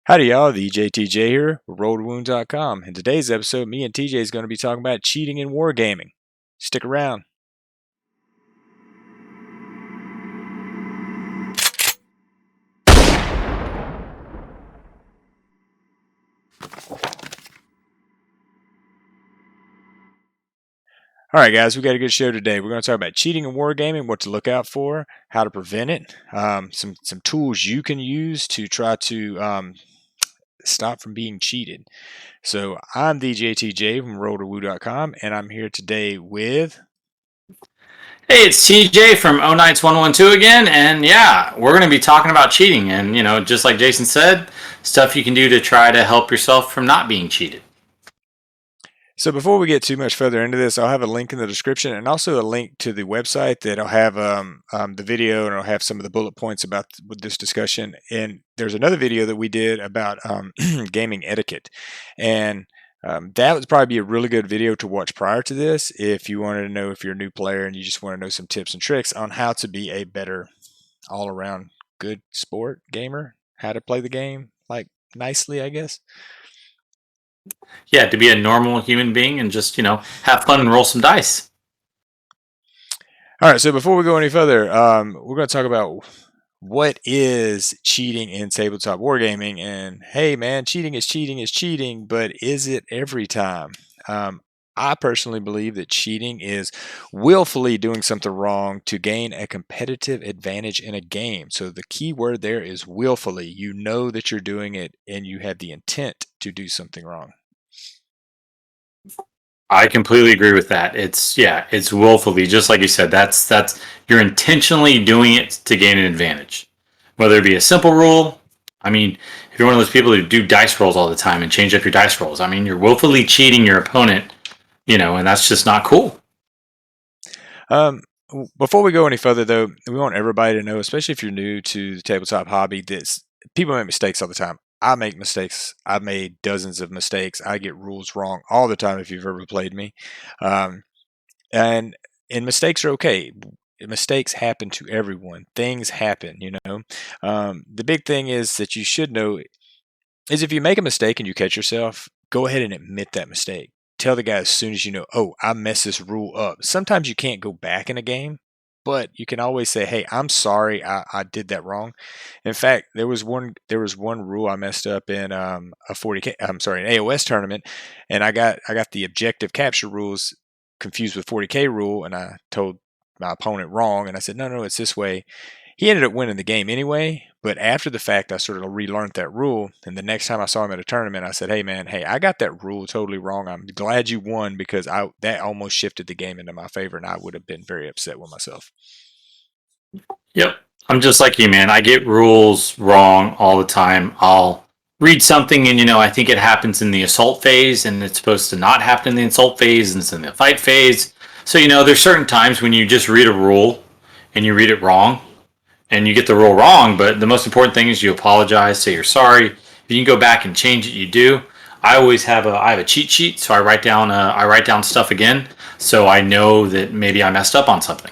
Howdy y'all, the TJ here with RolledWound.com. In today's episode, me and TJ is going to be talking about cheating in wargaming. Stick around. Alright guys, we got a good show today. We're going to talk about cheating in wargaming, what to look out for, how to prevent it, some tools you can use to try to stop from being cheated. So I'm the TJ from RolledWound.com, and I'm here today with... Hey, it's TJ from OKnights112 again, and yeah, we're going to be talking about cheating, and just like Jason said, stuff you can do to try to help yourself from not being cheated. So before we get too much further into this, I'll have a link in the description and also a link to the website that'll have the video, and it'll have some of the bullet points about this discussion. And there's another video that we did about gaming etiquette, and that would probably be a really good video to watch prior to this if you wanted to know, if you're a new player and you just want to know some tips and tricks on how to be a better all-around good sport gamer, how to play the game like nicely, I guess. Yeah, to be a normal human being and just, have fun and roll some dice. All right, so before we go any further, we're going to talk about what is cheating in tabletop wargaming. And hey, man, cheating is cheating, but is it every time? I personally believe that cheating is willfully doing something wrong to gain a competitive advantage in a game. So the key word there is willfully. You know that you're doing it and you have the intent to do something wrong. I completely agree with that. It's willfully, just like you said. That's you're intentionally doing it to gain an advantage, whether it be a simple rule. I mean, if you're one of those people who do dice rolls all the time and change up your dice rolls, I mean, you're willfully cheating your opponent, and that's just not cool. Before we go any further, though, we want everybody to know, especially if you're new to the tabletop hobby, that people make mistakes all the time. I make mistakes. I've made dozens of mistakes. I get rules wrong all the time if you've ever played me. And mistakes are okay. Mistakes happen to everyone. Things happen, The big thing is that you should know is if you make a mistake and you catch yourself, go ahead and admit that mistake. Tell the guy as soon as you know, oh, I messed this rule up. Sometimes you can't go back in a game, but you can always say, hey, I'm sorry, I did that wrong. In fact, there was one rule I messed up in a 40K, an AOS tournament, and I got the objective capture rules confused with 40K rule, and I told my opponent wrong, and I said, no, it's this way. He ended up winning the game anyway, but after the fact, I sort of relearned that rule, and the next time I saw him at a tournament, I said, hey, man, I got that rule totally wrong. I'm glad you won because that almost shifted the game into my favor, and I would have been very upset with myself. Yep. I'm just like you, man. I get rules wrong all the time. I'll read something and, I think it happens in the assault phase, and it's supposed to not happen in the assault phase, and it's in the fight phase. So, there's certain times when you just read a rule and you read it wrong, and you get the rule wrong, but the most important thing is you apologize, say you're sorry. If you can go back and change it, you do. I always have a cheat sheet, so I write down stuff again, so I know that maybe I messed up on something.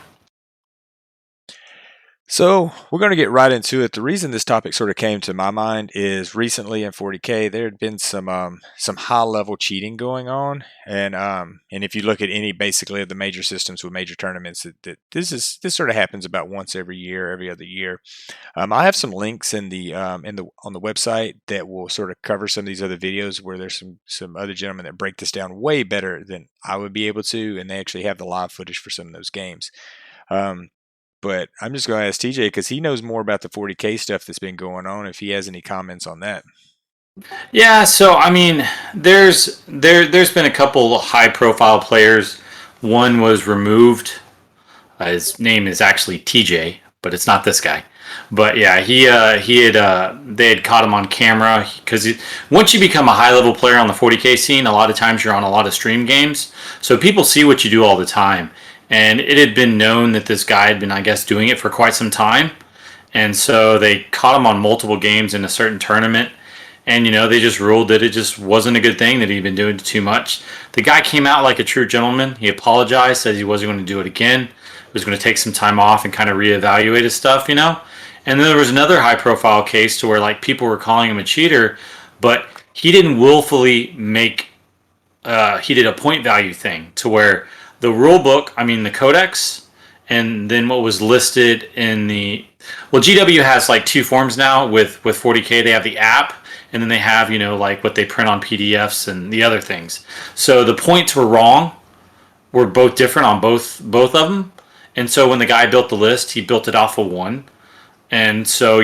So we're going to get right into it. The reason this topic sort of came to my mind is recently in 40K there had been some high level cheating going on, and if you look at any basically of the major systems with major tournaments, that this sort of happens about once every year, every other year. I have some links on the website that will sort of cover some of these other videos where there's some other gentlemen that break this down way better than I would be able to, and they actually have the live footage for some of those games. But I'm just going to ask TJ because he knows more about the 40K stuff that's been going on, if he has any comments on that. Yeah, so I mean, there's been a couple high profile players. One was removed. His name is actually TJ, but it's not this guy. But yeah, they had caught him on camera because once you become a high level player on the 40K scene, a lot of times you're on a lot of stream games, so people see what you do all the time. And it had been known that this guy had been, I guess, doing it for quite some time. And so they caught him on multiple games in a certain tournament. And, they just ruled that it just wasn't a good thing, that he'd been doing too much. The guy came out like a true gentleman. He apologized, said he wasn't going to do it again. He was going to take some time off and kind of reevaluate his stuff, And then there was another high profile case to where like people were calling him a cheater, but he didn't willfully make he did a point value thing to where the rule book, I mean the codex, and then what was listed in the GW has like two forms now with 40K. They have the app, and then they have like what they print on PDFs and the other things. So the points were wrong, were both different on both of them. And so when the guy built the list, he built it off of one. And so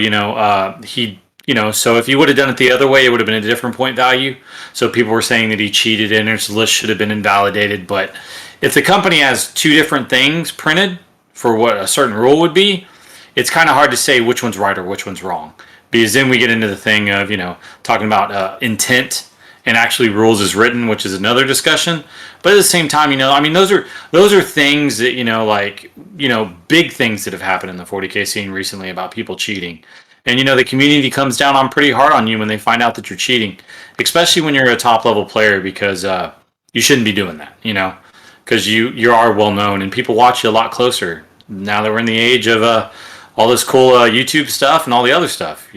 so if he would have done it the other way, it would have been a different point value. So people were saying that he cheated and his list should have been invalidated. But if the company has two different things printed for what a certain rule would be, it's kind of hard to say which one's right or which one's wrong. Because then we get into the thing of, talking about intent and actually rules as written, which is another discussion. But at the same time, those are things that, big things that have happened in the 40K scene recently about people cheating. And, the community comes down on pretty hard on you when they find out that you're cheating, especially when you're a top level player, because you shouldn't be doing that, because you are well known and people watch you a lot closer now that we're in the age of all this cool YouTube stuff and all the other stuff.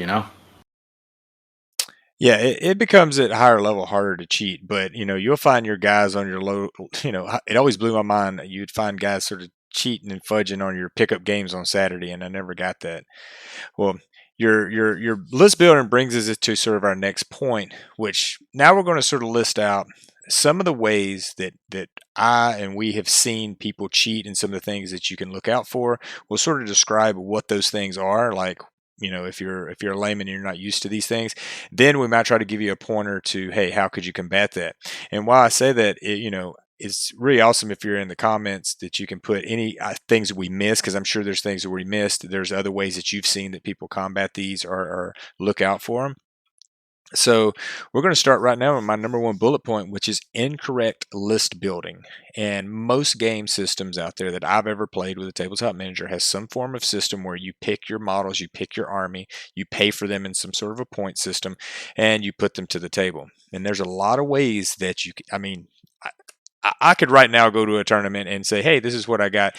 Yeah, it becomes at a higher level harder to cheat, but you'll find your guys on your low. It always blew my mind that you'd find guys sort of cheating and fudging on your pickup games on Saturday, and I never got that. Well, your list building brings us to sort of our next point, which now we're going to sort of list out some of the ways that I and we have seen people cheat, and some of the things that you can look out for. We'll sort of describe what those things are, like if you're a layman and you're not used to these things, then we might try to give you a pointer to, hey, how could you combat that? And why I say that, it's really awesome if you're in the comments that you can put any things that we missed, because I'm sure there's things that we missed. There's other ways that you've seen that people combat these or look out for them. So we're going to start right now with my number one bullet point, which is incorrect list building. And most game systems out there that I've ever played with a tabletop manager has some form of system where you pick your models, you pick your army, you pay for them in some sort of a point system, and you put them to the table. And there's a lot of ways that I could right now go to a tournament and say, hey, this is what I got.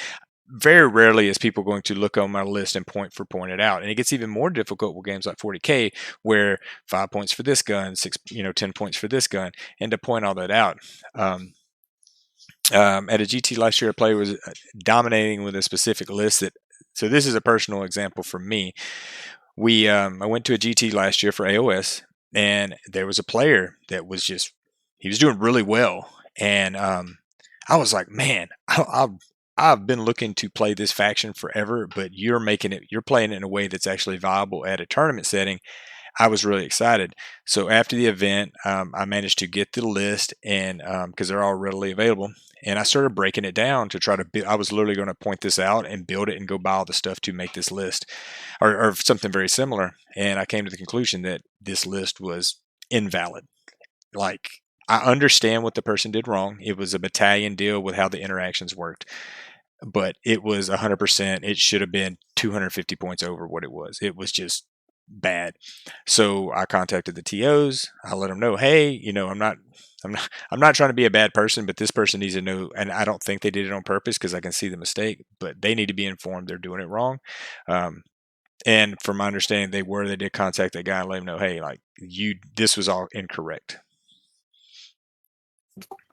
Very rarely is people going to look on my list and point it out. And it gets even more difficult with games like 40K, where 5 points for this gun, 10 points for this gun, and to point all that out. At a GT last year, a player was dominating with a specific list so this is a personal example for me. I went to a GT last year for AOS, and there was a player that was he was doing really well. And I was like, man, I've been looking to play this faction forever, but you're playing it in a way that's actually viable at a tournament setting. I was really excited. So after the event, I managed to get the list, and because they're all readily available, and I started breaking it down to try to I was literally going to point this out and build it and go buy all the stuff to make this list or something very similar. And I came to the conclusion that this list was invalid. Like, I understand what the person did wrong. It was a battalion deal with how the interactions worked, but it was 100%. It should have been 250 points over what it was. It was just bad. So I contacted the TOs. I let them know, hey, I'm not trying to be a bad person, but this person needs to know. And I don't think they did it on purpose, because I can see the mistake, but they need to be informed they're doing it wrong. And from my understanding, they did contact that guy and let him know, hey, this was all incorrect.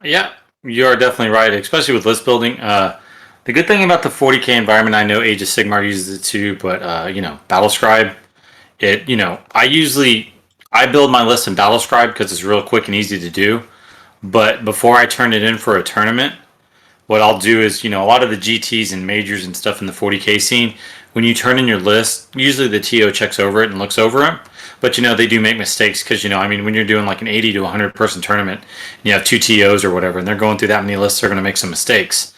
Yeah, you are definitely right, especially with list building. The good thing about the 40K environment, I know Age of Sigmar uses it too, but Battlescribe, I build my list in Battlescribe because it's real quick and easy to do. But before I turn it in for a tournament, what I'll do is, a lot of the GTs and majors and stuff in the 40K scene, when you turn in your list, usually the TO checks over it and looks over it. But, they do make mistakes because, when you're doing like an 80 to 100 person tournament, and you have two TOs or whatever, and they're going through that many lists, they're going to make some mistakes.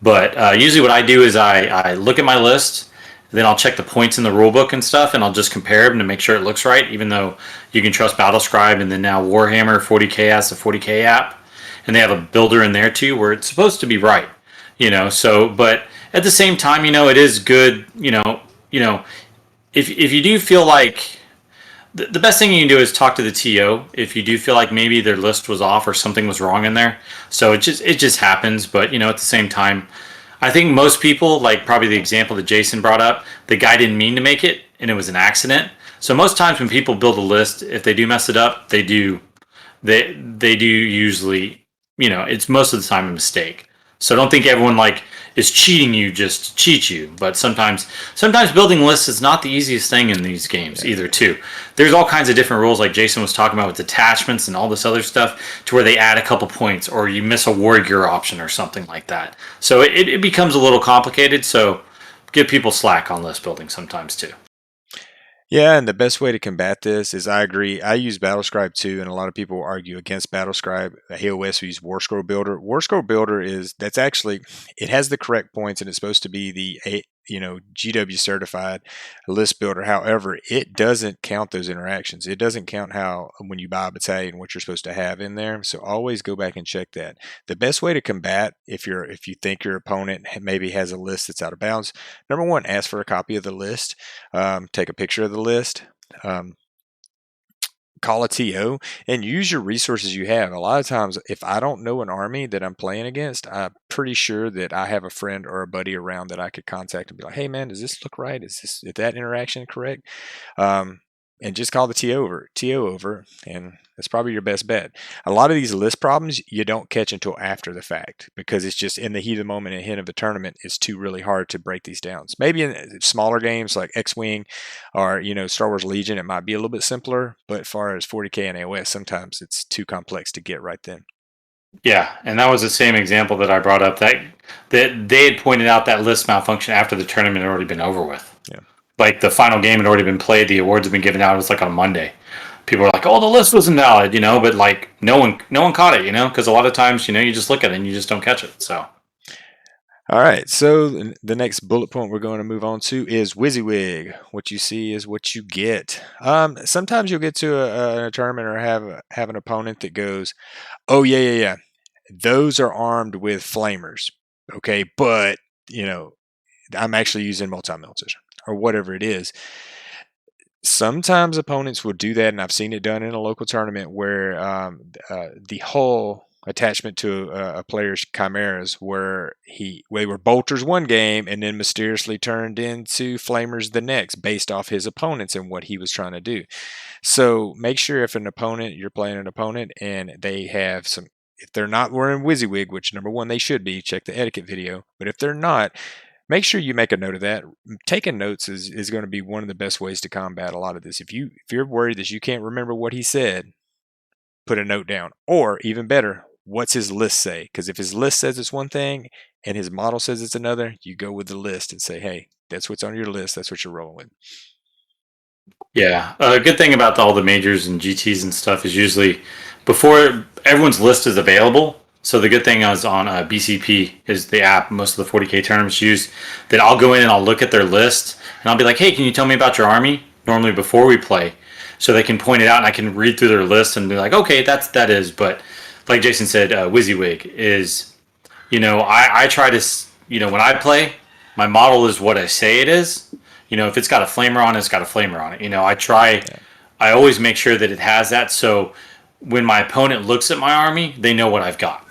But usually what I do is I look at my list, then I'll check the points in the rulebook and stuff, and I'll just compare them to make sure it looks right, even though you can trust Battlescribe, and then now Warhammer 40K has the 40K app, and they have a builder in there too where it's supposed to be right. But at the same time, it is good, if you do feel like the best thing you can do is talk to the TO if you do feel like maybe their list was off or something was wrong in there. So it just happens, but at the same time, I think most people, like probably the example that Jason brought up, the guy didn't mean to make it and it was an accident. So most times when people build a list, if they do mess it up, they do usually, it's most of the time a mistake. So don't think everyone like is cheating you just to cheat you. But sometimes building lists is not the easiest thing in these games either too. There's all kinds of different rules like Jason was talking about with detachments and all this other stuff to where they add a couple points or you miss a war gear option or something like that. So it becomes a little complicated. So give people slack on list building sometimes too. Yeah, and the best way to combat this is I agree. I use Battlescribe too, and a lot of people argue against Battlescribe. HOS we use War Scroll Builder. War Scroll Builder that's actually it has the correct points, and it's supposed to be the GW certified list builder. However, it doesn't count those interactions. It doesn't count how when you buy a battalion what you're supposed to have in there. So always go back and check that. The best way to combat if you think your opponent maybe has a list that's out of bounds, number one, ask for a copy of the list. Take a picture of the list. Um, Call a TO and use your resources you have. A lot of times, if I don't know an army that I'm playing against, I'm pretty sure that I have a friend or a buddy around that I could contact and be like, "Hey, man, does this look right? Is that interaction correct?" Um, and just call the TO over, and that's probably your best bet. A lot of these list problems you don't catch until after the fact because it's just in the heat of the moment and hint of a tournament. It's too really hard to break these down. Maybe in smaller games like X-Wing or Star Wars Legion, it might be a little bit simpler. But as far as 40K and AOS, sometimes it's too complex to get right then. Yeah, and that was the same example that I brought up. That they had pointed out that list malfunction after the tournament had already been over with. Yeah. Like the final game had already been played, the awards had been given out. It was like on Monday. People were like, "Oh, the list was invalid," but like no one caught it, because a lot of times, you just look at it and you just don't catch it. So All right, so the next bullet point we're going to move on to is Wysiwyg. What you see is what you get. Sometimes you'll get to a tournament or have an opponent that goes, "Oh yeah, those are armed with flamers." Okay, but I'm actually using multi-melters or whatever it is. Sometimes opponents will do that, and I've seen it done in a local tournament where the hull attachment to a player's chimeras where they were bolters one game and then mysteriously turned into flamers the next based off his opponents and what he was trying to do. So make sure if you're playing an opponent and they have some, if they're not wearing Wysiwyg, which number one they should be, check the etiquette video. But if they're not, make sure you make a note of that. Taking notes is going to be one of the best ways to combat a lot of this. If you're worried that you can't remember what he said, put a note down. Or even better, what's his list say? Because if his list says it's one thing and his model says it's another, you go with the list and say, hey, that's what's on your list. That's what you're rolling with. yeah, a good thing about all the majors and GTS and stuff is usually before everyone's list is available. So the good thing is on BCP is the app most of the 40K tournaments use that I'll go in and I'll look at their list and I'll be like, hey, can you tell me about your army normally before we play? So they can point it out and I can read through their list and be like, okay, that is. But like Jason said, Wysiwyg is, I try to, when I play, my model is what I say it is. If it's got a flamer on it, it's got a flamer on it. I always make sure that it has that. So when my opponent looks at my army, they know what I've got.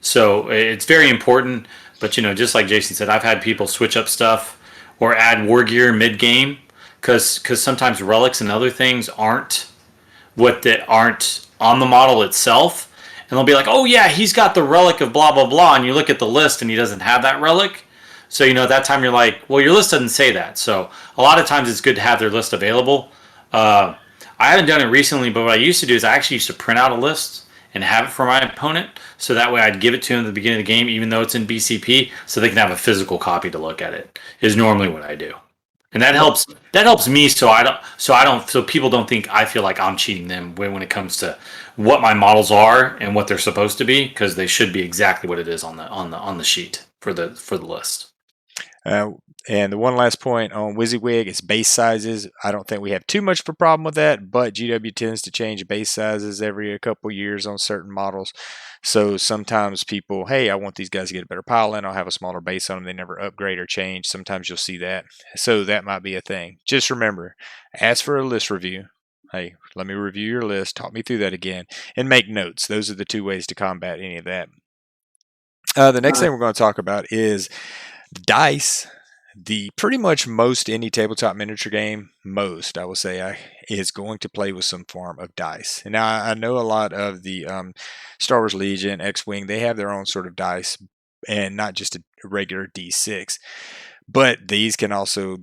So it's very important. But, just like Jason said, I've had people switch up stuff or add war gear mid game because sometimes relics and other things aren't aren't on the model itself. And they'll be like, oh, yeah, he's got the relic of blah, blah, blah. And you look at the list and he doesn't have that relic. So, at that time you're like, well, your list doesn't say that. So, a lot of times it's good to have their list available. I haven't done it recently, but what I used to do is I actually used to print out a list and have it for my opponent. So that way I'd give it to them at the beginning of the game, even though it's in BCP, so they can have a physical copy to look at it, is normally what I do. And that helps. That helps me, so people don't think I feel like I'm cheating them when it comes to what my models are and what they're supposed to be, because they should be exactly what it is on the sheet for the list. And the one last point on Wysiwyg is base sizes. I don't think we have too much of a problem with that, but GW tends to change base sizes every a couple years on certain models. So sometimes people, hey, I want these guys to get a better pile in. I'll have a smaller base on them. They never upgrade or change. Sometimes you'll see that. So that might be a thing. Just remember, ask for a list review. Hey, let me review your list. Talk me through that again and make notes. Those are the two ways to combat any of that. The next thing we're going to talk about is dice. The pretty much most any tabletop miniature game, most I will say, is going to play with some form of dice. And now I know a lot of the Star Wars Legion, X-wing, they have their own sort of dice, and not just a regular D6. But this can also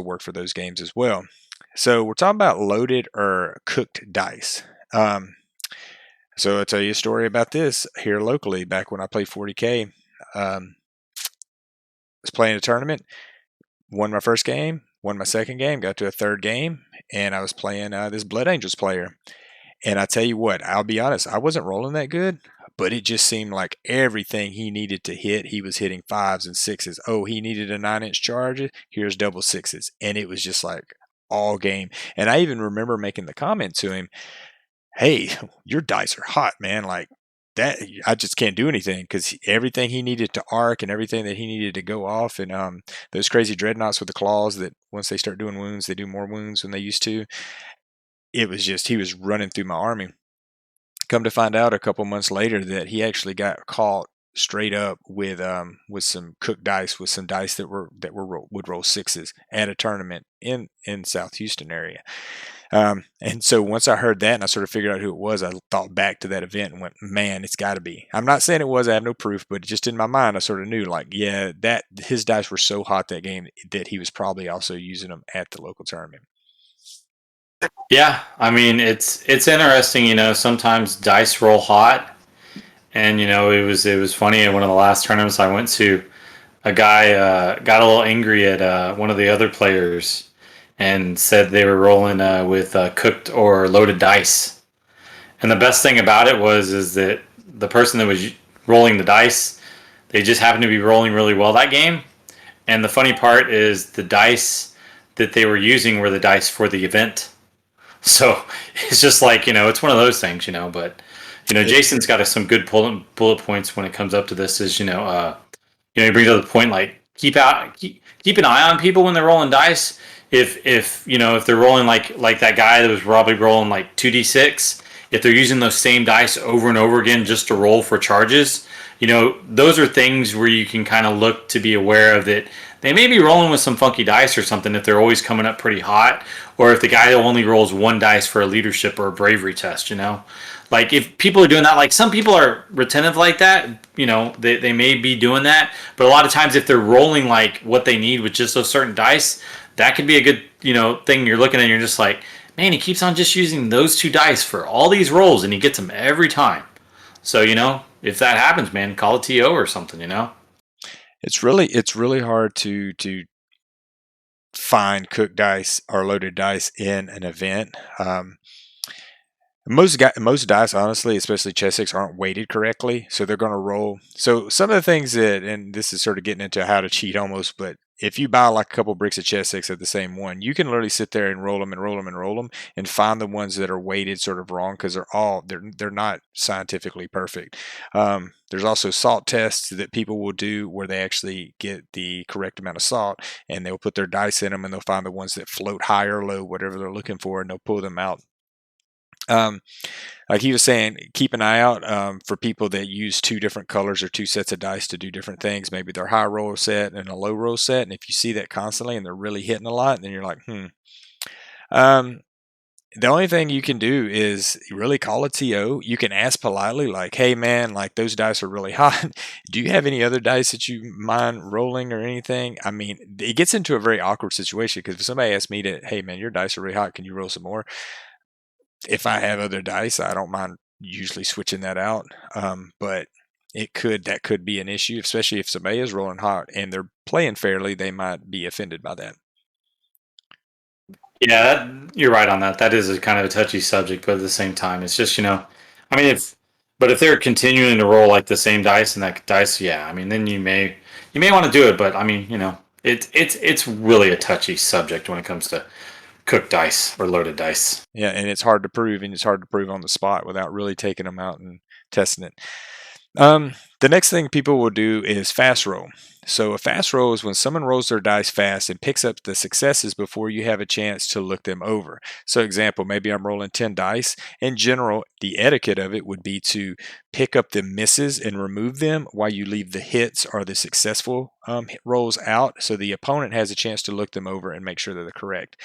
work for those games as well. So we're talking about loaded or cooked dice. So I'll tell you a story about this here locally. Back when I played 40K, was playing a tournament, won my first game, won my second game, got to a third game, and I was playing this Blood Angels player. And I tell you what, I'll be honest, I wasn't rolling that good, but it just seemed like everything he needed to hit, he was hitting 5s and 6s. Oh, he needed a 9-inch charge. Here's double 6s. And it was just like all game. And I even remember making the comment to him, hey, your dice are hot, man. Like that, I just can't do anything, because everything he needed to arc and everything that he needed to go off, and those crazy dreadnoughts with the claws that once they start doing wounds, they do more wounds than they used to. It was just, he was running through my army. Come to find out a couple months later that he actually got caught straight up with some cooked dice, with some dice that would roll 6s at a tournament in South Houston area. And so once I heard that and I sort of figured out who it was, I thought back to that event and went, man, it's got to be. I'm not saying it was, I have no proof, but just in my mind, I sort of knew, like, yeah, that his dice were so hot that game that he was probably also using them at the local tournament. Yeah, I mean it's interesting. Sometimes dice roll hot, and it was funny. At one of the last tournaments I went to, a guy got a little angry at one of the other players and said they were rolling with cooked or loaded dice. And the best thing about it is that the person that was rolling the dice, they just happened to be rolling really well that game. And the funny part is the dice that they were using were the dice for the event. So it's just like, it's one of those things, but, Jason's got some good bullet points when it comes up to this is, he brings up the point, like, keep an eye on people when they're rolling dice. If they're rolling like that guy that was probably rolling like 2d6, if they're using those same dice over and over again just to roll for charges, those are things where you can kind of look to be aware of that they may be rolling with some funky dice or something if they're always coming up pretty hot, or if the guy only rolls one dice for a leadership or a bravery test, Like, if people are doing that, like some people are retentive like that, they may be doing that, but a lot of times if they're rolling like what they need with just those certain dice, that could be a good, thing you're looking at and you're just like, man, he keeps on just using those 2 dice for all these rolls and he gets them every time. So, if that happens, man, call a TO or something, It's really hard to find cooked dice or loaded dice in an event. Most dice, honestly, especially chess aren't weighted correctly, so they're going to roll. So some of the things that, and this is sort of getting into how to cheat almost, but if you buy like a couple bricks of chess at the same one, you can literally sit there and roll them and roll them and roll them and find the ones that are weighted sort of wrong, because they're not scientifically perfect. There's also salt tests that people will do where they actually get the correct amount of salt, and they'll put their dice in them and they'll find the ones that float high or low, whatever they're looking for, and they'll pull them out. Like he was saying, keep an eye out for people that use 2 different colors or 2 sets of dice to do different things. Maybe they're high roll set and a low roll set, and if you see that constantly and they're really hitting a lot, then you're like, the only thing you can do is really call a TO. You can ask politely, like, hey man, like those dice are really hot. Do you have any other dice that you mind rolling or anything? I mean, it gets into a very awkward situation, because if somebody asks me to, hey man, your dice are really hot, can you roll some more? If I have other dice, I don't mind usually switching that out. But that could be an issue, especially if somebody is rolling hot and they're playing fairly, they might be offended by that. Yeah, you're right on that. That is a kind of a touchy subject, but at the same time, it's just, I mean, if they're continuing to roll like the same dice and that dice, yeah, I mean, then you may want to do it, but I mean, it's really a touchy subject when it comes to cooked dice or loaded dice. Yeah, and it's hard to prove, on the spot without really taking them out and testing it. The next thing people will do is fast roll. So a fast roll is when someone rolls their dice fast and picks up the successes before you have a chance to look them over. So example, maybe I'm rolling 10 dice. In general, the etiquette of it would be to pick up the misses and remove them while you leave the hits or the successful rolls out, so the opponent has a chance to look them over and make sure that they're correct.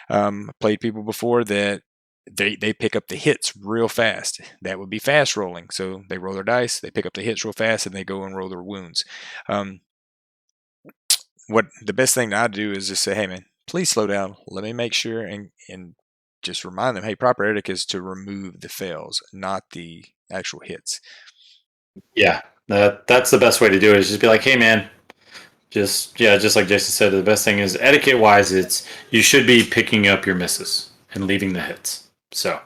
Played people before that they pick up the hits real fast. That would be fast rolling. So they roll their dice, they pick up the hits real fast, and they go and roll their wounds. What the best thing I do is just say, hey man, please slow down. Let me make sure and just remind them, hey, proper etiquette is to remove the fails, not the actual hits. Yeah, that's the best way to do it. Is just be like, hey man, just like Jason said, the best thing is etiquette wise, it's you should be picking up your misses and leaving the hits. So.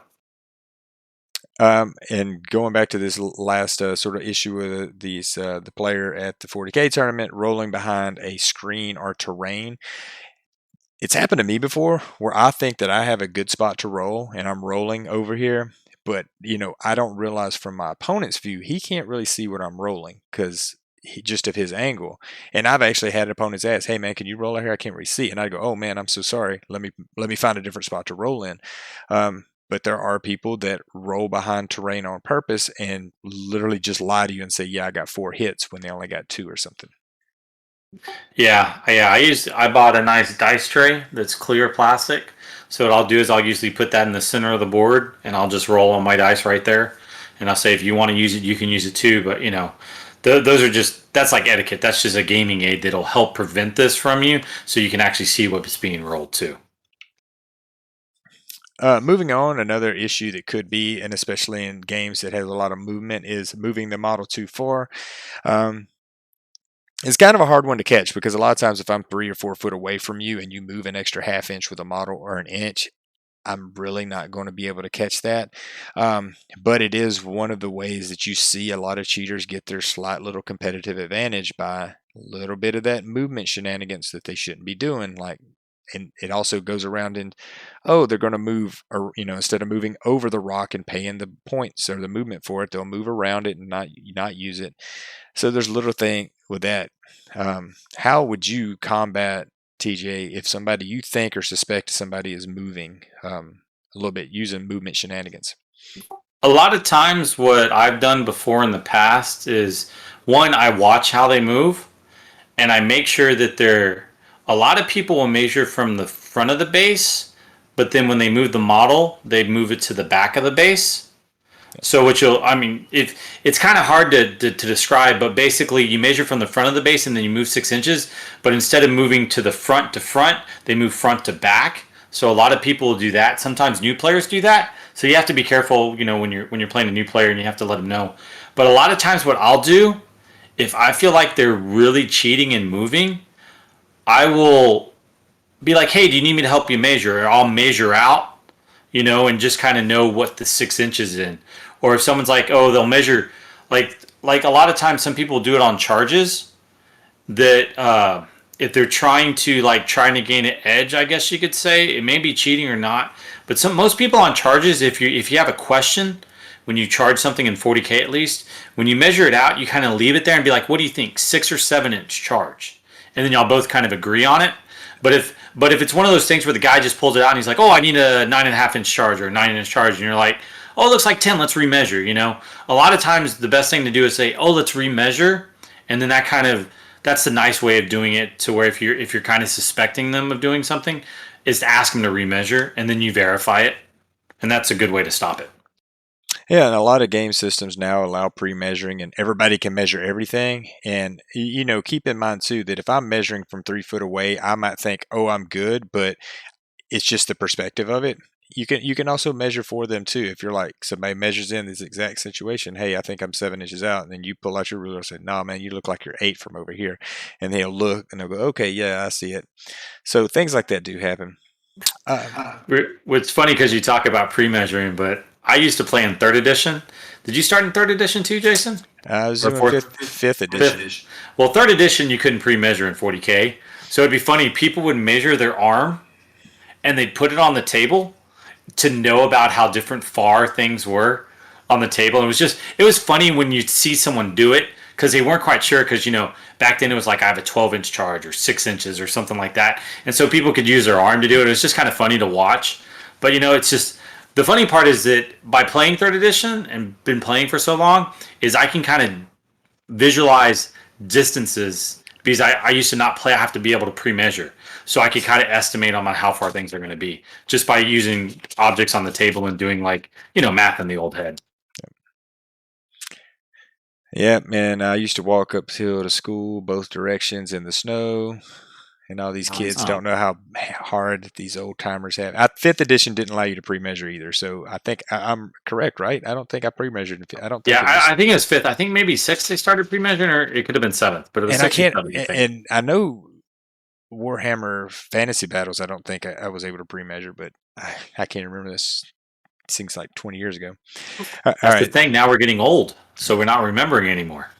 And going back to this last sort of issue with the player at the 40K tournament rolling behind a screen or terrain, it's happened to me before where I think that I have a good spot to roll and I'm rolling over here, but I don't realize from my opponent's view he can't really see what I'm rolling because just of his angle. And I've actually had opponents ask, "Hey man, can you roll out here? I can't really see." And I go, "Oh man, I'm so sorry. Let me find a different spot to roll in." But there are people that roll behind terrain on purpose and literally just lie to you and say, "Yeah, I got 4 hits" when they only got 2 or something. Yeah. I bought a nice dice tray that's clear plastic. So what I'll do is I'll usually put that in the center of the board, and I'll just roll on my dice right there. And I'll say if you want to use it, you can use it too. But those are just that's like etiquette. That's just a gaming aid that'll help prevent this from you, so you can actually see what's being rolled too. Moving on, another issue that could be, and especially in games that has a lot of movement, is moving the model too far. Um, it's kind of a hard one to catch because a lot of times if I'm 3 or 4 foot away from you and you move an extra half inch with a model or an inch, I'm really not going to be able to catch that. But it is one of the ways that you see a lot of cheaters get their slight little competitive advantage by a little bit of that movement shenanigans that they shouldn't be doing. And it also goes around in, oh, they're going to move, or instead of moving over the rock and paying the points or the movement for it, they'll move around it and not use it. So there's a little thing with that. How would you combat, TJ, if somebody you think or suspect somebody is moving a little bit using movement shenanigans? A lot of times, what I've done before in the past is one, I watch how they move, and I make sure that they're. A lot of people will measure from the front of the base, but then when they move the model, they move it to the back of the base. So what you'll, I mean, it's kind of hard to describe, but basically you measure from the front of the base and then you move 6 inches. But instead of moving to front, they move front to back. So a lot of people will do that. Sometimes new players do that. So you have to be careful, when you're playing a new player, and you have to let them know. But a lot of times, what I'll do, if I feel like they're really cheating and moving, I will be like, "Hey, do you need me to help you measure?" Or I'll measure out, and just kind of know what the 6 inches in. Or if someone's like, oh, they'll measure, like a lot of times, some people do it on charges that if they're trying to gain an edge, I guess you could say it may be cheating or not. But most people on charges, if you have a question when you charge something in 40K at least, when you measure it out, you kind of leave it there and be like, what do you think, 6 or 7 inch charge, and then y'all both kind of agree on it. But if it's one of those things where the guy just pulls it out and he's like, oh, I need a 9.5 inch charge or a 9 inch charge, and you're like, oh, it looks like 10, let's remeasure. A lot of times the best thing to do is say, oh, let's remeasure, and then that's the nice way of doing it, to where if you're kind of suspecting them of doing something, is to ask them to remeasure, and then you verify it, and that's a good way to stop it. Yeah, and a lot of game systems now allow pre-measuring, and everybody can measure everything. And keep in mind too that if I'm measuring from 3 foot away, I might think, "Oh, I'm good," but it's just the perspective of it. You can also measure for them too. If you're like somebody measures in this exact situation, hey, I think I'm 7 inches out, and then you pull out your ruler and say, "No, man, you look like you're 8 from over here," and they'll look and they'll go, "Okay, yeah, I see it." So things like that do happen. Um, It's funny because you talk about pre-measuring, but I used to play in third edition. Did you start in third edition too, Jason? I was Or doing fourth? fifth edition. Fifth. Well, third edition you couldn't pre-measure in 40K, so it'd be funny. People would measure their arm and they'd put it on the table to know about how different far things were. on the table. It was funny when you see someone do it because they weren't quite sure because back then it was like I have a 12-inch charge or 6 inches or something like that, and so people could use their arm to do it. It was just kind of funny to watch, but it's just the funny part is that by playing third edition and been playing for so long, is I can kind of visualize distances because I used to not play. I have to be able to pre-measure, so I could kind of estimate on how far things are going to be just by using objects on the table and doing like math in the old head. Yeah, man, I used to walk uphill to school both directions in the snow, and all these kids don't know how hard these old timers have. Fifth edition didn't allow you to pre-measure either, so I think I'm correct, right? I don't think I pre-measured. I don't think Yeah, it was. I think it was fifth. I think maybe sixth they started pre-measuring, or it could have been seventh, but it was And I sixth or can't. seventh. I think. And I know Warhammer Fantasy Battles. I don't think I was able to pre-measure, but I can't remember this. It seems like 20 years ago. All That's the right. thing. Now we're getting old, so we're not remembering anymore.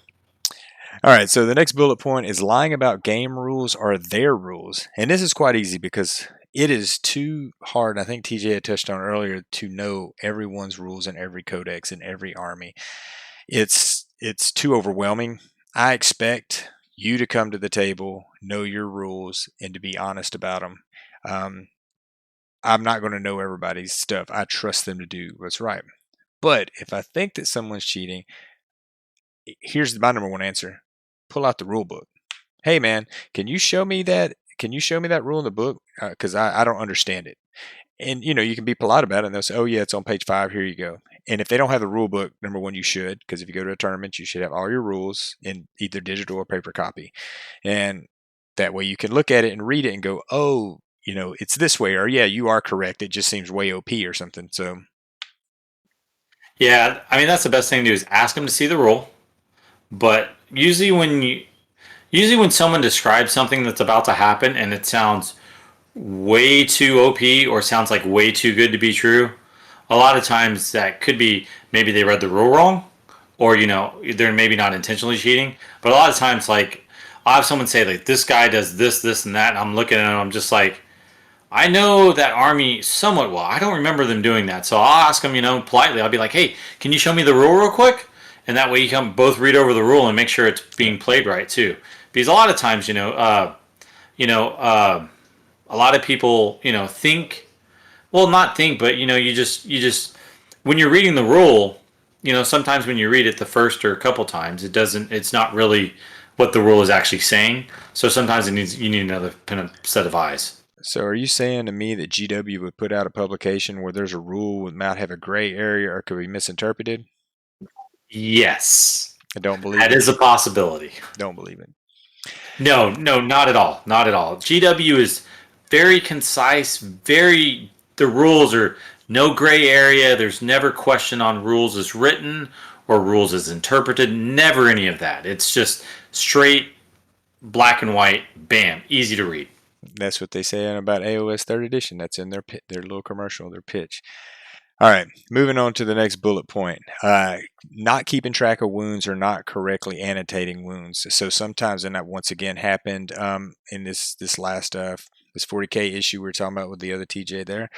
All right, so the next bullet point is lying about game rules are their rules. And this is quite easy because it is too hard. I think TJ had touched on earlier to know everyone's rules in every codex in every army. It's too overwhelming. I expect you to come to the table, know your rules, and to be honest about them. I'm not going to know everybody's stuff. I trust them to do what's right. But if I think that someone's cheating, here's my number one answer: pull out the rule book. Hey man, can you show me that? Can you show me that rule in the book? Because I don't understand it. And you can be polite about it, and they'll say, "Oh yeah, it's on page 5. Here you go." And if they don't have the rule book, number one, you should, because if you go to a tournament, you should have all your rules in either digital or paper copy, and that way you can look at it and read it and go, "Oh, it's this way," or "Yeah, you are correct. It just seems way OP or something." So Yeah, I mean that's the best thing to do is ask them to see the rule. But usually when someone describes something that's about to happen and it sounds way too OP or sounds like way too good to be true, a lot of times that could be maybe they read the rule wrong, or they're maybe not intentionally cheating. But a lot of times, like I'll have someone say like this guy does this, this, and that, and I'm looking at it, I'm just like, I know that army somewhat well. I don't remember them doing that, so I'll ask them, politely. I'll be like, "Hey, can you show me the rule real quick?" And that way, you can both read over the rule and make sure it's being played right too. Because a lot of times, you know, uh, a lot of people, think, well, not think, but you just when you're reading the rule, sometimes when you read it the first or a couple times, it's not really what the rule is actually saying. So sometimes you need another set of eyes. So are you saying to me that GW would put out a publication where there's a rule that might have a gray area or could be misinterpreted? Yes, I don't believe that it. is a possibility. Don't believe it. No, no, not at all. Not at all. GW is very concise, the rules are no gray area. There's never question on rules as written or rules as interpreted. Never any of that. It's just straight black and white, bam, easy to read. That's what they say about AOS third edition. That's in their little commercial, their pitch. All right, moving on to the next bullet point. Not keeping track of wounds or not correctly annotating wounds. So sometimes, and that once again happened in this last this 40K issue we were talking about with the other TJ there,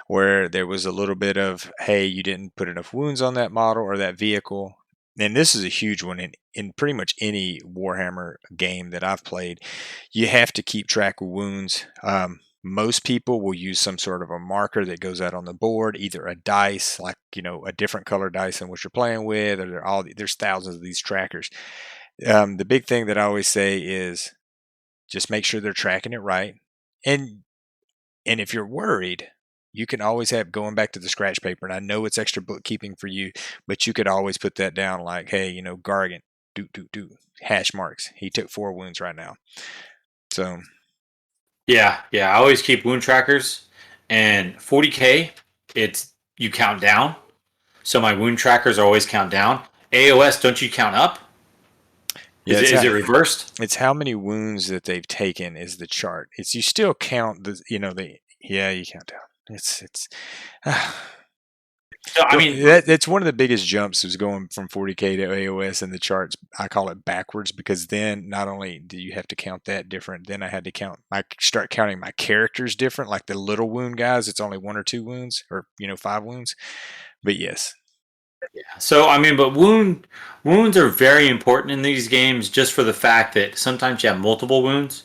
where there was a little bit of, hey, you didn't put enough wounds on that model or that vehicle. And this is a huge one in pretty much any Warhammer game that I've played. You have to keep track of wounds. Most people will use some sort of a marker that goes out on the board, either a dice, like a different color dice than what you're playing with, or there's thousands of these trackers. The big thing that I always say is just make sure they're tracking it right, and if you're worried, you can always have going back to the scratch paper. And I know it's extra bookkeeping for you, but you could always put that down, like, hey, Gargant, do hash marks. He took 4 wounds right now, so. Yeah, yeah. I always keep wound trackers, and 40K, it's you count down. So my wound trackers always count down. AOS, don't you count up? Yeah, Is it reversed? it's how many wounds that they've taken is the chart. It's you still count yeah, you count down. It's So, I mean, that's one of the biggest jumps is going from 40K to AOS in the charts. I call it backwards because then not only do you have to count that different, then I start counting my characters different. Like the little wound guys, it's only 1 or 2 wounds, or 5 wounds. But yes, Yeah. So I mean, but wounds are very important in these games, just for the fact that sometimes you have multiple wounds.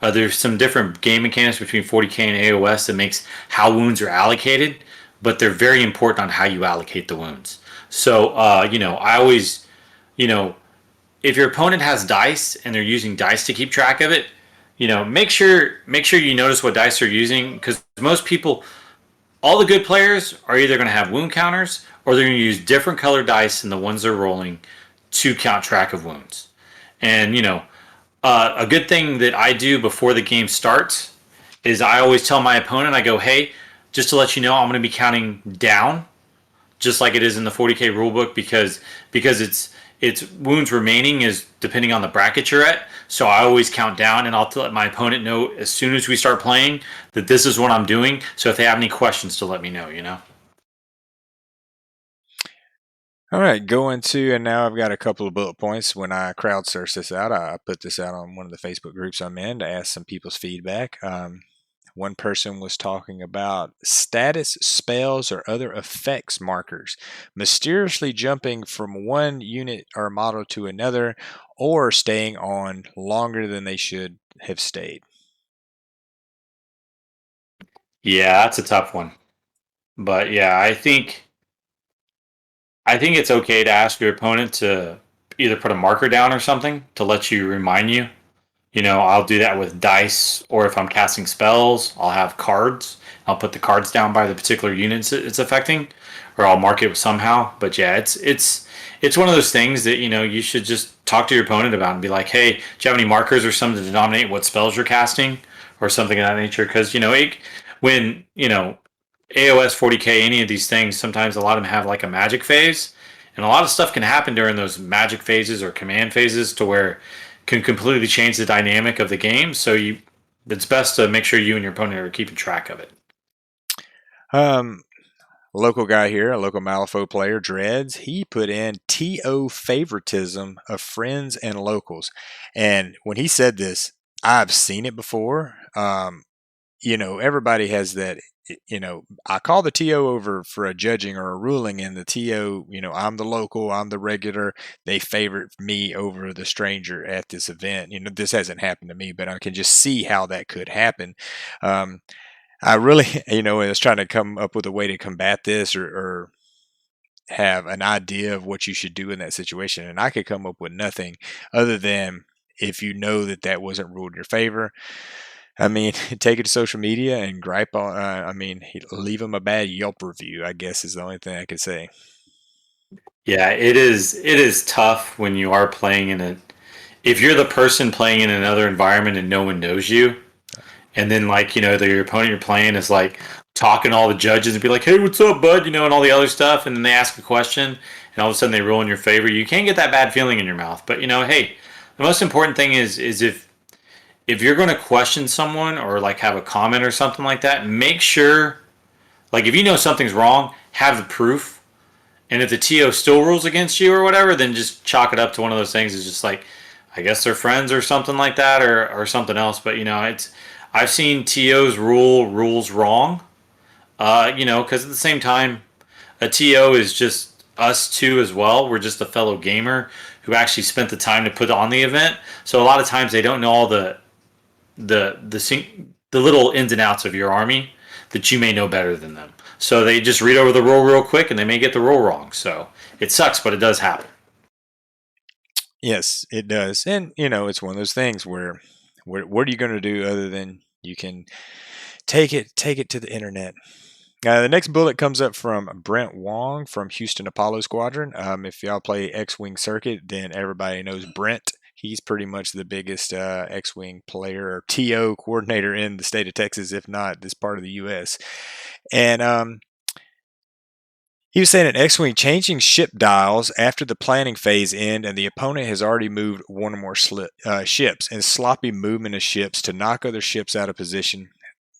There's some different game mechanics between 40k and AOS that makes how wounds are allocated, but they're very important on how you allocate the wounds. So I always, you know, if your opponent has dice and they're using dice to keep track of it, make sure you notice what dice they're using, because most people, all the good players are either going to have wound counters or they're going to use different colored dice than the ones they're rolling to count track of wounds. And a good thing that I do before the game starts is I always tell my opponent, I go, hey, just to let you know, I'm going to be counting down, just like it is in the 40k rulebook, because it's wounds remaining is depending on the bracket you're at. So I always count down, and I'll let my opponent know as soon as we start playing that this is what I'm doing. So if they have any questions, to let me know. All right, going to, and now I've got a couple of bullet points. When I crowdsource this out, I put this out on one of the Facebook groups I'm in to ask some people's feedback. One person was talking about status spells or other effects markers, mysteriously jumping from one unit or model to another, or staying on longer than they should have stayed. Yeah, that's a tough one. But yeah, I think it's okay to ask your opponent to either put a marker down or something to let you remind you. I'll do that with dice, or if I'm casting spells, I'll have cards. I'll put the cards down by the particular units it's affecting, or I'll mark it somehow. But yeah, it's one of those things that you should just talk to your opponent about and be like, hey, do you have any markers or something to denominate what spells you're casting, or something of that nature? Because when AOS 40k, any of these things, sometimes a lot of them have like a magic phase, and a lot of stuff can happen during those magic phases or command phases to where can completely change the dynamic of the game. So it's best to make sure you and your opponent are keeping track of it. Um, Local guy here, a local Malifaux player, Dreads, he put in TO favoritism of friends and locals. And when he said this, I've seen it before. Everybody has that. I call the TO over for a judging or a ruling, and the TO, I'm the local, I'm the regular. They favorite me over the stranger at this event. This hasn't happened to me, but I can just see how that could happen. Um, I really, was trying to come up with a way to combat this, or have an idea of what you should do in that situation. And I could come up with nothing other than, if you know that wasn't ruled in your favor, I mean, take it to social media and gripe on. Leave them a bad Yelp review, I guess, is the only thing I could say. Yeah, it is. It is tough when you are playing in a. If you're the person playing in another environment and no one knows you, and then your opponent you're playing is like talking to all the judges and be like, "Hey, what's up, bud?" And all the other stuff, and then they ask a question, and all of a sudden they rule in your favor. You can't get that bad feeling in your mouth. But hey, the most important thing is if you're going to question someone or like have a comment or something like that, make sure, like, if you know something's wrong, have the proof. And if the TO still rules against you or whatever, then just chalk it up to one of those things. It's just like, I guess they're friends or something like that, or something else. But it's I've seen TOs rule rules wrong. Because at the same time, a TO is just us two as well. We're just a fellow gamer who actually spent the time to put on the event. So a lot of times they don't know all the little ins and outs of your army that you may know better than them. So they just read over the rule real quick and they may get the rule wrong. So it sucks, but it does happen. Yes, it does. And, it's one of those things where, what are you going to do other than you can take it to the internet? The next bullet comes up from Brent Wong from Houston Apollo Squadron. If y'all play X-Wing Circuit, then everybody knows Brent. He's pretty much the biggest X-Wing player or TO coordinator in the state of Texas, if not this part of the U.S. And he was saying an X-Wing changing ship dials after the planning phase end, and the opponent has already moved one or more ships, and sloppy movement of ships to knock other ships out of position.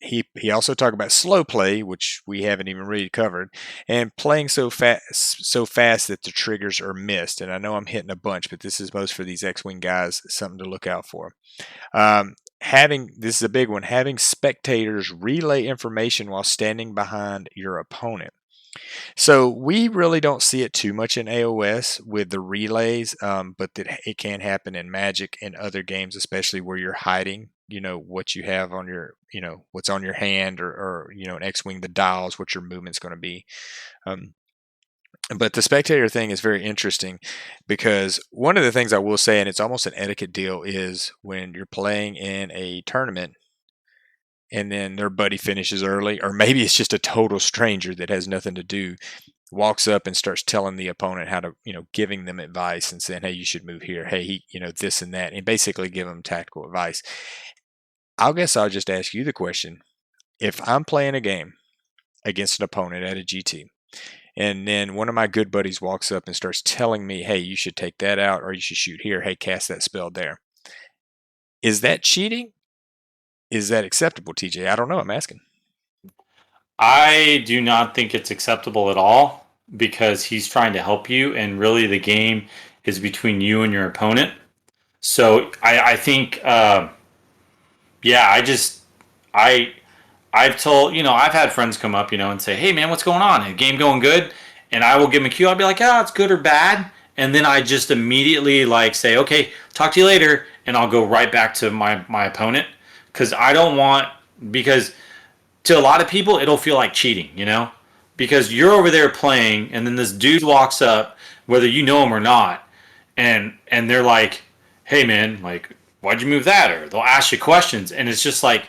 He also talked about slow play, which we haven't even really covered, and playing so fast that the triggers are missed. And I know I'm hitting a bunch, but this is most for these X-Wing guys, something to look out for. Having this is a big one. Having spectators relay information while standing behind your opponent. So we really don't see it too much in AOS with the relays, but that it can happen in Magic and other games, especially where you're hiding, what you have on your, what's on your hand, or an X-wing, the dials, what your movement's going to be. Um, but the spectator thing is very interesting because one of the things I will say, and it's almost an etiquette deal, is when you're playing in a tournament and then their buddy finishes early, or maybe it's just a total stranger that has nothing to do, walks up and starts telling the opponent how to, giving them advice and saying, hey, you should move here. Hey, this and that, and basically give them tactical advice. I guess I'll just ask you the question. If I'm playing a game against an opponent at a GT, and then one of my good buddies walks up and starts telling me, hey, you should take that out, or you should shoot here. Hey, cast that spell there. Is that cheating? Is that acceptable, TJ? I don't know. I'm asking. I do not think it's acceptable at all because he's trying to help you, and really the game is between you and your opponent. So I think, yeah, I I've told, I've had friends come up, and say, hey, man, what's going on? A game going good? And I will give them a cue. I'll be like, oh, it's good or bad. And then I just immediately like say, okay, talk to you later. And I'll go right back to my opponent because I don't want, because to a lot of people, it'll feel like cheating, because you're over there playing and then this dude walks up, whether you know him or not, and they're like, hey, man, like, why'd you move that? Or they'll ask you questions. And it's just like,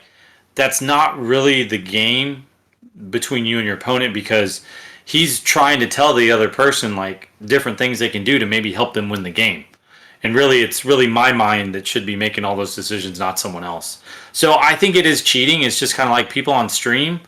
that's not really the game between you and your opponent because he's trying to tell the other person like different things they can do to maybe help them win the game. And really, it's really my mind that should be making all those decisions, not someone else. So I think it is cheating. It's just kind of like people on stream.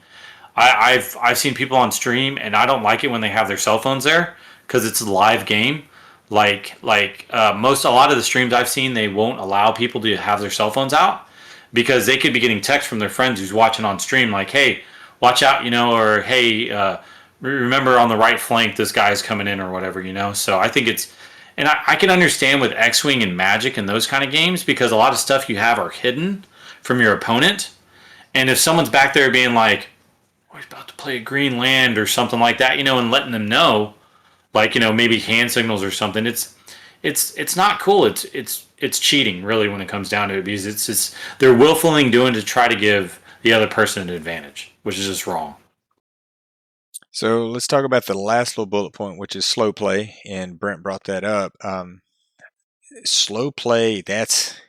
I've seen people on stream, and I don't like it when they have their cell phones there because it's a live game. A lot of the streams I've seen, they won't allow people to have their cell phones out because they could be getting texts from their friends who's watching on stream like, hey, watch out, or hey, remember on the right flank this guy's coming in or whatever, So I think it's, and I can understand with X-wing and Magic and those kind of games because a lot of stuff you have are hidden from your opponent, and if someone's back there being like, oh, he's about to play a green land or something like that, and letting them know, like, maybe hand signals or something, it's not cool. It's cheating really when it comes down to it because it's just they're willfully doing to try to give the other person an advantage, which is just wrong. So let's talk about the last little bullet point, which is slow play. And Brent brought that up. Slow play, that's,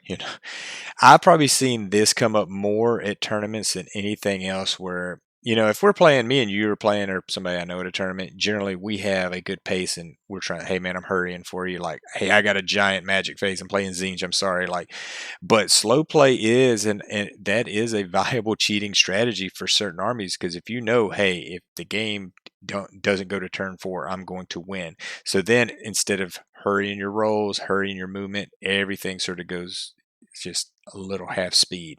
I've probably seen this come up more at tournaments than anything else where, if we're playing, me and you are playing, or somebody I know at a tournament, generally we have a good pace and we're trying, hey man, I'm hurrying for you. Like, hey, I got a giant magic phase. I'm playing Zinj. I'm sorry. Like, but slow play is, and that is a viable cheating strategy for certain armies because if hey, if the game doesn't go to turn 4, I'm going to win. So then instead of hurrying your rolls, hurrying your movement, everything sort of goes just a little half speed.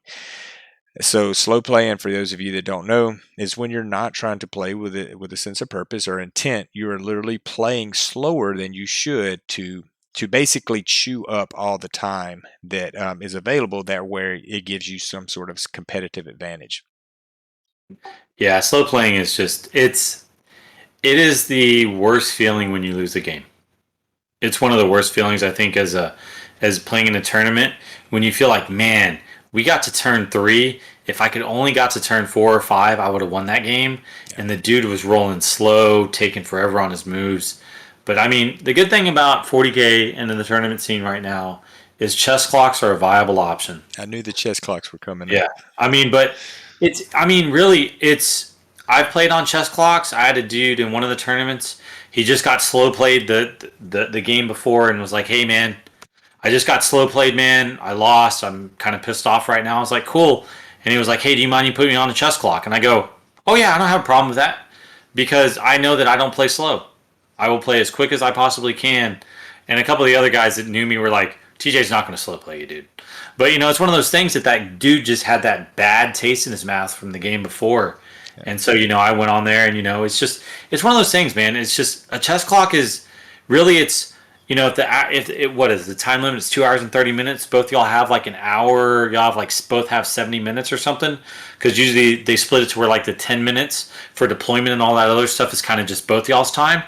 So slow playing, for those of you that don't know, is when you're not trying to play with a sense of purpose or intent. You are literally playing slower than you should to basically chew up all the time that is available. That where it gives you some sort of competitive advantage. Yeah, slow playing is just it is the worst feeling when you lose a game. It's one of the worst feelings I think as playing in a tournament when you feel like, man, we got to turn 3. If I could only got to turn 4 or 5, I would have won that game. Yeah. And the dude was rolling slow, taking forever on his moves. But I mean, the good thing about 40K and in the tournament scene right now is chess clocks are a viable option. I knew the chess clocks were coming Yeah, up. I mean, but really, I've played on chess clocks. I had a dude in one of the tournaments. He just got slow played the game before and was like, "Hey, man, I just got slow played, man. I lost. I'm kind of pissed off right now." I was like, "Cool," and he was like, "Hey, do you mind you put me on the chess clock?" And I go, "Oh yeah, I don't have a problem with that because I know that I don't play slow. I will play as quick as I possibly can." And a couple of the other guys that knew me were like, "TJ's not going to slow play you, dude." But it's one of those things that dude just had that bad taste in his mouth from the game before. And so, I went on there and, it's one of those things, man. It's just a chess clock is really, if it, what is the time limit? It's 2 hours and 30 minutes. Both y'all have like an hour. Y'all have like both have 70 minutes or something. Because usually they split it to where like the 10 minutes for deployment and all that other stuff is kind of just both y'all's time.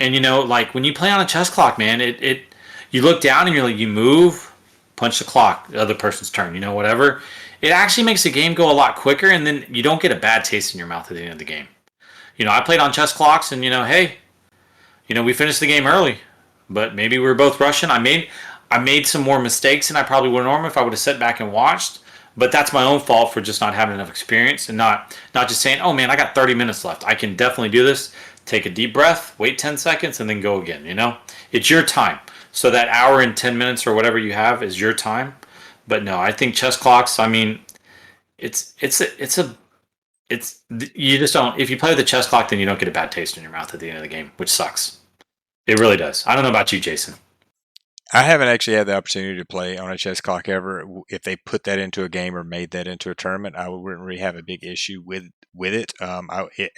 And like when you play on a chess clock, man, it you look down and you're like you move, punch the clock, the other person's turn. Whatever. It actually makes the game go a lot quicker, and then you don't get a bad taste in your mouth at the end of the game. I played on chess clocks, and hey, we finished the game early, but maybe we were both rushing. I made some more mistakes than I probably would normally if I would have sat back and watched. But that's my own fault for just not having enough experience and not just saying, "Oh man, I got 30 minutes left. I can definitely do this." Take a deep breath, wait 10 seconds, and then go again. It's your time. So that hour and 10 minutes or whatever you have is your time. But no, I think chess clocks. I mean, it's you just don't. If you play with the chess clock, then you don't get a bad taste in your mouth at the end of the game, which sucks. It really does. I don't know about you, Jason. I haven't actually had the opportunity to play on a chess clock ever. If they put that into a game or made that into a tournament, I wouldn't really have a big issue with it.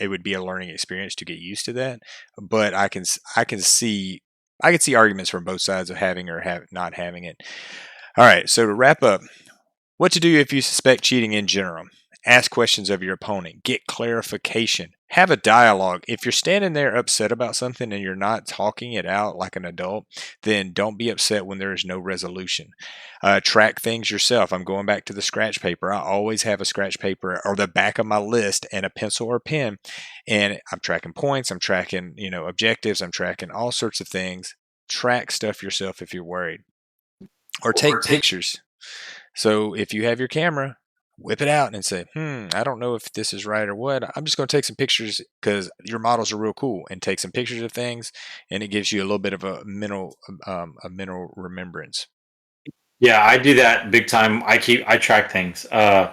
It would be a learning experience to get used to that. But I can see arguments from both sides of having or not having it. All right. So to wrap up, what to do if you suspect cheating in general? Ask questions of your opponent. Get clarification. Have a dialogue. If you're standing there upset about something and you're not talking it out like an adult, then don't be upset when there is no resolution. Track things yourself. I'm going back to the scratch paper. I always have a scratch paper or the back of my list and a pencil or pen, and I'm tracking points. I'm tracking, objectives. I'm tracking all sorts of things. Track stuff yourself if you're worried, or take pictures. So if you have your camera, whip it out and say, I don't know if this is right or what. I'm just going to take some pictures because your models are real cool, and take some pictures of things, and it gives you a little bit of a mental remembrance. Yeah, I do that big time. I track things. The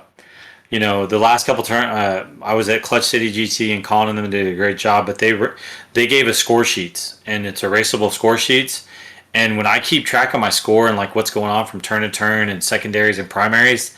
last couple I was at Clutch City GT, and Colin and them did a great job. But they gave us score sheets, and it's erasable score sheets. And when I keep track of my score and like what's going on from turn to turn and secondaries and primaries,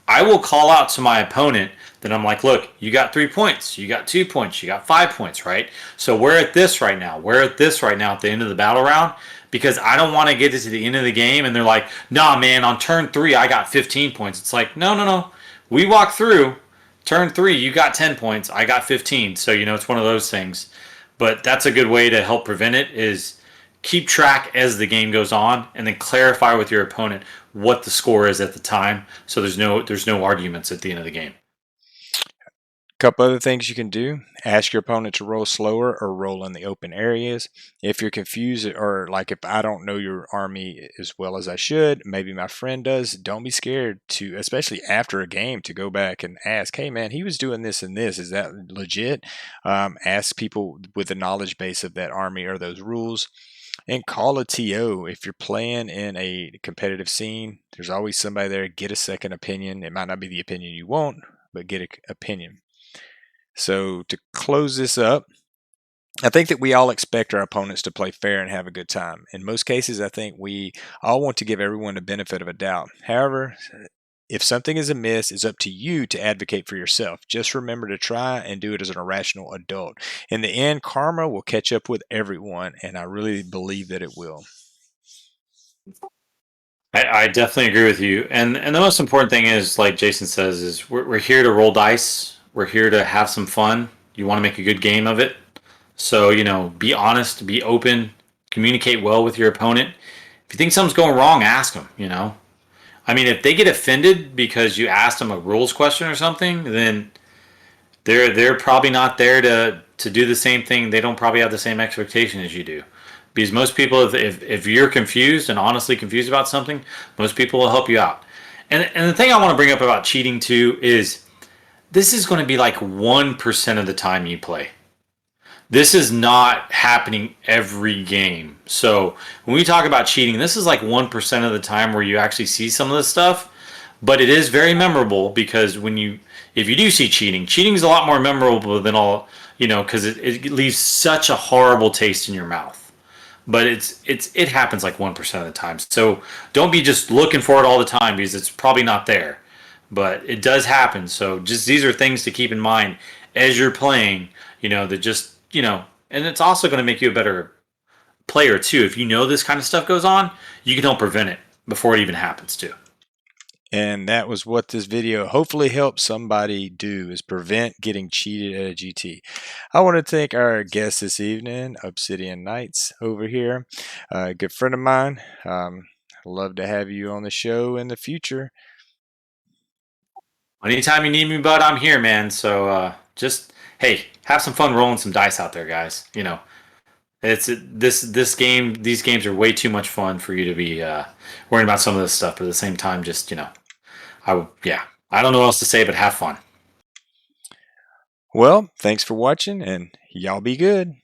I will call out to my opponent that I'm like, look, you got 3 points, you got 2 points, you got 5 points, right? So we're at this right now. We're at this right now at the end of the battle round, because I don't want to get it to the end of the game and they're like, nah, man, on turn 3, I got 15 points. It's like, no, no, no. We walked through turn 3, you got 10 points, I got 15. So, it's one of those things. But that's a good way to help prevent it is keep track as the game goes on, and then clarify with your opponent what the score is at the time, so there's no arguments at the end of the game. Couple other things you can do: ask your opponent to roll slower or roll in the open areas. If you're confused, or like if I don't know your army as well as I should, maybe my friend does, don't be scared to, especially after a game, to go back and ask, hey man, he was doing this and this, is that legit? Ask people with the knowledge base of that army or those rules. And call a TO. If you're playing in a competitive scene, there's always somebody there. Get a second opinion. It might not be the opinion you want, but get an opinion. So to close this up, I think that we all expect our opponents to play fair and have a good time. In most cases, I think we all want to give everyone the benefit of a doubt. However, if something is amiss, it's up to you to advocate for yourself. Just remember to try and do it as an irrational adult. In the end, karma will catch up with everyone, and I really believe that it will. I definitely agree with you. And the most important thing is, like Jason says, is we're here to roll dice. We're here to have some fun. You want to make a good game of it. So, be honest, be open, communicate well with your opponent. If you think something's going wrong, ask them. I mean, if they get offended because you asked them a rules question or something, then they're probably not there to do the same thing. They don't probably have the same expectation as you do. Because most people, if you're confused and honestly confused about something, most people will help you out. And the thing I want to bring up about cheating too is this is going to be like 1% of the time you play. This is not happening every game. So when we talk about cheating, this is like 1% of the time where you actually see some of this stuff. But it is very memorable, because if you do see cheating, cheating is a lot more memorable than all, because it leaves such a horrible taste in your mouth. But it happens like 1% of the time. So don't be just looking for it all the time, because it's probably not there. But it does happen. So just these are things to keep in mind as you're playing. That just and it's also going to make you a better player too. If you know this kind of stuff goes on, you can help prevent it before it even happens too. And that was what this video hopefully helps somebody do, is prevent getting cheated at a GT. I want to thank our guest this evening, Obsidian Knights over here, a good friend of mine. Love to have you on the show in the future. Anytime you need me, bud, I'm here, man. So just hey, have some fun rolling some dice out there, guys. You know, this game. These games are way too much fun for you to be worrying about some of this stuff. But at the same time, just yeah. I don't know what else to say, but have fun. Well, thanks for watching, and y'all be good.